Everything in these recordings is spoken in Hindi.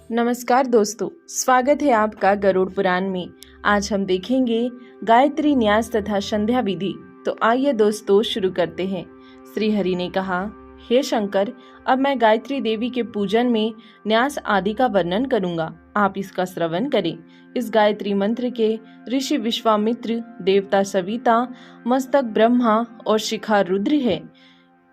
नमस्कार दोस्तों, स्वागत है आपका गरुड़ पुराण में। आज हम देखेंगे गायत्री न्यास तथा संध्या विधि। तो आइए दोस्तों शुरू करते हैं। श्री हरि ने कहा, हे शंकर, अब मैं गायत्री देवी के पूजन में न्यास आदि का वर्णन करूंगा, आप इसका श्रवण करें। इस गायत्री मंत्र के ऋषि विश्वामित्र, देवता सविता, मस्तक ब्रह्मा और शिखा रुद्र है।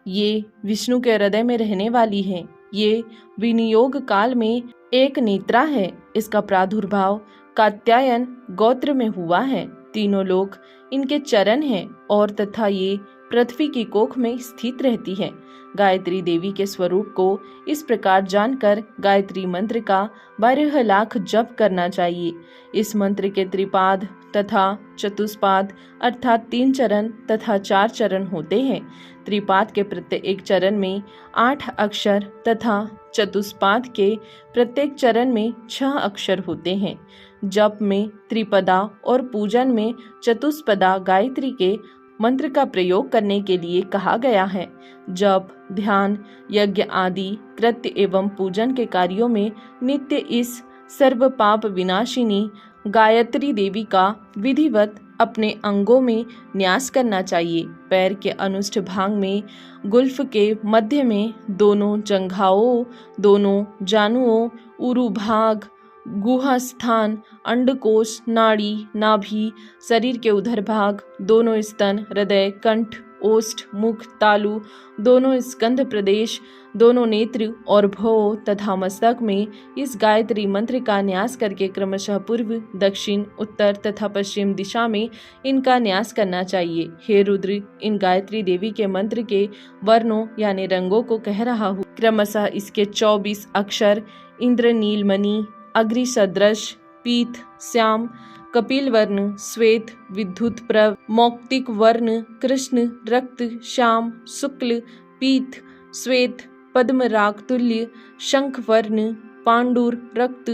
ये विष्णु के हृदय में रहने वाली है। ये विनियोग काल में एक नेत्रा है। इसका प्रादुर्भाव कात्यायन गोत्र में हुआ है। तीनों लोक इनके चरण हैं और तथा ये पृथ्वी की कोख में स्थित रहती है। गायत्री देवी के स्वरूप को इस प्रकार जानकर गायत्री मंत्र का 12 लाख जप करना चाहिए। इस मंत्र के त्रिपाद तथा चतुष्पाद अर्थात 3 चरण तथा 4 चरण होते हैं। त्रिपाद के प्रत्येक चरण में 8 अक्षर तथा चतुष्पाद के प्रत्येक चरण में 6 अक्षर होते हैं। जप में त्रिपदा और पूजन में चतुष्पदा गायत्री के मंत्र का प्रयोग करने के लिए कहा गया है। जप, ध्यान, यज्ञ आदि कृत्य एवं पूजन के कार्यों में नित्य इस सर्व पाप विनाशिनी गायत्री देवी का विधिवत अपने अंगों में न्यास करना चाहिए। पैर के अनुष्ठ भाग में, गुल्फ के मध्य में, दोनों जंघाओं, दोनों जानुओं, उरु भाग, गुहा स्थान, अंडकोश, नाड़ी, नाभि, शरीर के उधर भाग, दोनों स्तन, हृदय, कंठ, ओष्ठ, मुख, तालु, दोनों स्कंध प्रदेश, दोनों नेत्र और भौं तथा मस्तक में इस गायत्री मंत्र का न्यास करके क्रमशः पूर्व, दक्षिण, उत्तर तथा पश्चिम दिशा में इनका न्यास करना चाहिए। हे रुद्र, इन गायत्री देवी के मंत्र के वर्णों यानी रंगों को कह रहा हूँ। क्रमशः इसके 24 अक्षर इंद्रनील मणि, अग्नि सदृश, पीत, श्याम, कपिल वर्ण, श्वेत, विद्युत प्रभ, मौक्तिक वर्ण, कृष्ण, रक्त, श्याम, शुक्ल, पीत, श्वेत, पद्म राग तुल्य, शंख वर्ण, पांडुर, रक्त,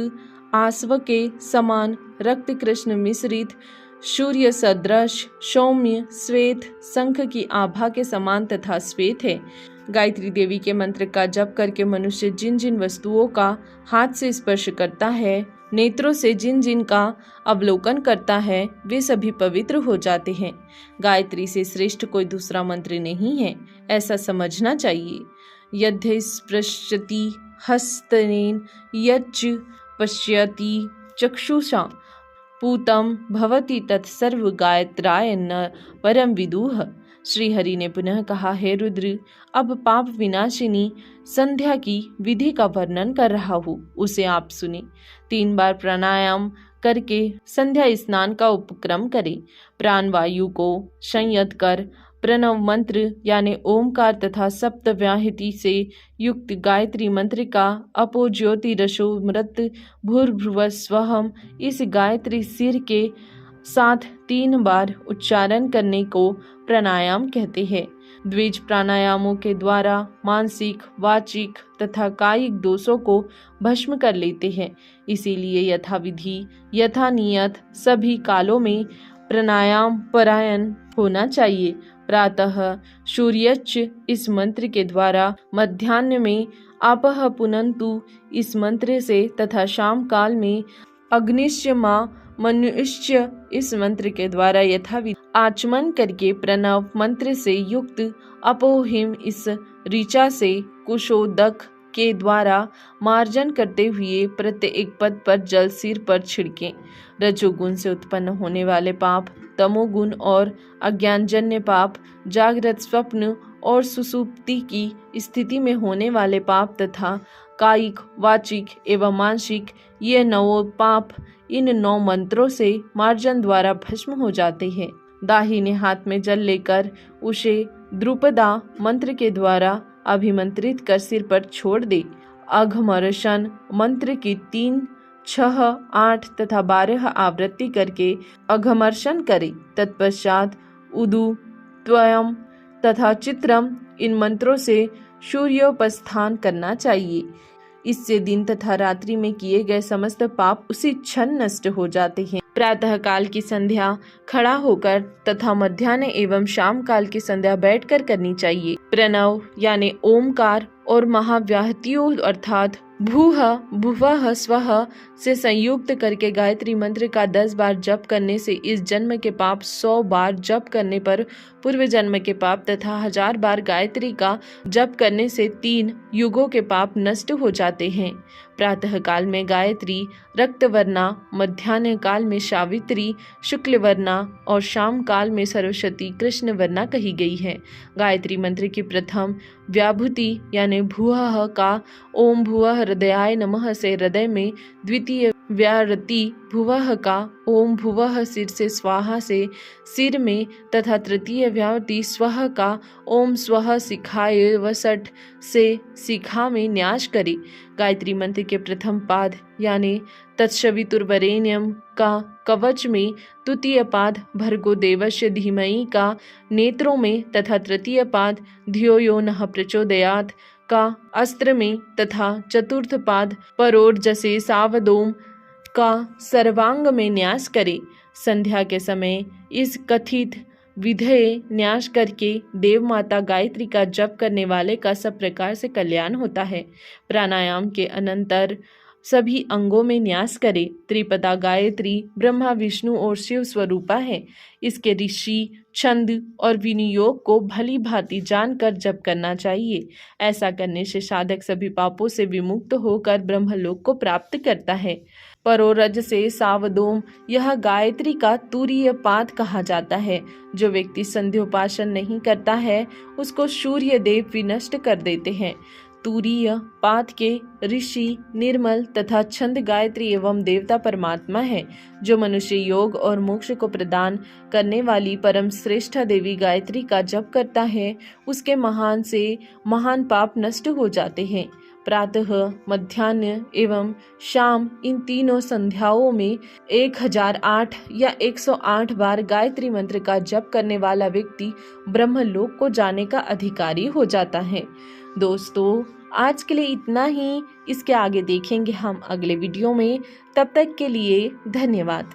आसव के समान, रक्त कृष्ण मिश्रित, सूर्य सदृश, सौम्य, श्वेत, शंख की आभा के समान तथा श्वेत है। गायत्री देवी के मंत्र का जप करके मनुष्य जिन जिन वस्तुओं का हाथ से स्पर्श करता है, नेत्रों से जिन जिन का अवलोकन करता है, वे सभी पवित्र हो जाते हैं। गायत्री से श्रेष्ठ कोई दूसरा मंत्र नहीं है, ऐसा समझना चाहिए। यद्य स्पृशति हस्तनेन यच्च पश्यति चक्षुषा पूतं भवति तत्सर्व गायत्राय न परम विदुः। श्री हरि ने पुनः कहा, हे रुद्र, अब पाप विनाशिनी संध्या की विधि का वर्णन कर रहा हूँ, उसे आप सुने। 3 बार प्राणायाम करके संध्या स्नान का उपक्रम करें। प्राणवायु को संयत कर प्रणव मंत्र यानी ओमकार तथा सप्तव्याहति से युक्त गायत्री मंत्र का अपो ज्योतिरसोमृत भूर्भुवः स्वहम् इस गायत्री सिर के साथ 3 बार उच्चारण करने को प्राणायाम कहते हैं। द्विज प्राणायामों के द्वारा मानसिक, वाचिक तथा कायिक दोषों को भस्म कर लेते हैं। इसीलिए यथाविधि, यथा नियत सभी कालों में प्राणायाम परायण होना चाहिए। प्रातः सूर्यच्च इस मंत्र के द्वारा, मध्याह्न में आपः पुनन्तु इस मंत्र से तथा शाम काल में अग्निश्च मां मनुष्य इस मंत्र के द्वारा यथाविधि आचमन करके प्रणव मंत्र से युक्त अपोहिम इस ऋचा से कुशोदक के द्वारा मार्जन करते हुए प्रत्येक पद पर जल सिर पर छिड़कें। रजोगुण से उत्पन्न होने वाले पाप, तमोगुण और अज्ञानजन्य पाप, जागृत, स्वप्न और सुसुप्ति की स्थिति में होने वाले पाप तथा कायिक, वाचिक एवं मानसिक ये 9 पाप इन 9 मंत्रों से मार्जन द्वारा भस्म हो जाते हैं। दाहिने हाथ में जल लेकर उसे द्रुपदा मंत्र के द्वारा अभिमंत्रित कर सिर पर छोड़ दे। अघमर्षण मंत्र की 3, 6, 8 तथा 12 आवृत्ति करके अघमर्षण करे। तत्पश्चात उदु, त्वयम तथा चित्रम इन मंत्रों से सूर्योपस्थान करना चाहिए। इससे दिन तथा रात्रि में किए गए समस्त पाप उसी क्षण नष्ट हो जाते हैं। प्रातः काल की संध्या खड़ा होकर तथा मध्याह्न एवं शाम काल की संध्या बैठकर करनी चाहिए। प्रणव यानी ओमकार और महाव्याहतियों अर्थात भूः भुवः स्वः से संयुक्त करके गायत्री मंत्र का 10 बार जप करने से इस जन्म के पाप, 100 बार जप करने पर पूर्व जन्म के पाप तथा 1000 बार गायत्री का जप करने से 3 युगों के पाप नष्ट हो जाते हैं। प्रातः काल में गायत्री रक्तवर्णा, मध्याह्न काल में सावित्री शुक्ल वर्णा और शाम काल में सरस्वती कृष्ण वर्णा कही गई है। गायत्री मंत्र की प्रथम व्याभूति यानी भूः का ओम भुवः हृदयाय नमः से हृदय में, द्वितीय व्यारति भुवः का ओम भुवः सिर से स्वाहा से सिर में तथा तृतीय व्यावृत्ति स्वः का ओम स्वः शिखाय वसठ से शिखा में न्यास करे। गायत्री मंत्र के प्रथम पाद यानी तत्सवितुर्वरेण्यम का कवच में, द्वितीय पाद भर्गो देवस्य धीमहि का नेत्रों में तथा तृतीय पाद धियो यो नः प्रचोदयात् का अस्त्र में तथा चतुर्थ पाद परोर्जसे सावदोम का सर्वांग में न्यास करे। संध्या के समय इस कथित विधेय न्यास करके देव माता गायत्री का जप करने वाले का सब प्रकार से कल्याण होता है। प्राणायाम के अनंतर सभी अंगों में न्यास करे। त्रिपदा गायत्री ब्रह्मा विष्णु और शिव स्वरूपा है। इसके ऋषि छंद और विनियोग को भली भांति जानकर जप करना चाहिए। ऐसा करने से साधक सभी पापों से विमुक्त होकर ब्रह्मलोक को प्राप्त करता है। परोरज से सावदोम यह गायत्री का तुरीय पाद कहा जाता है। जो व्यक्ति संध्योपासन नहीं करता है उसको सूर्य देव विनष्ट कर देते हैं। तुरीय पाद के ऋषि निर्मल तथा छंद गायत्री एवं देवता परमात्मा है। जो मनुष्य योग और मोक्ष को प्रदान करने वाली परम श्रेष्ठ देवी गायत्री का जप करता है उसके महान से महान पाप नष्ट हो जाते हैं। प्रातः, मध्याह्न एवं शाम इन तीनों संध्याओं में 1008 या 108 बार गायत्री मंत्र का जप करने वाला व्यक्ति ब्रह्मलोक को जाने का अधिकारी हो जाता है। दोस्तों, आज के लिए इतना ही। इसके आगे देखेंगे हम अगले वीडियो में। तब तक के लिए धन्यवाद।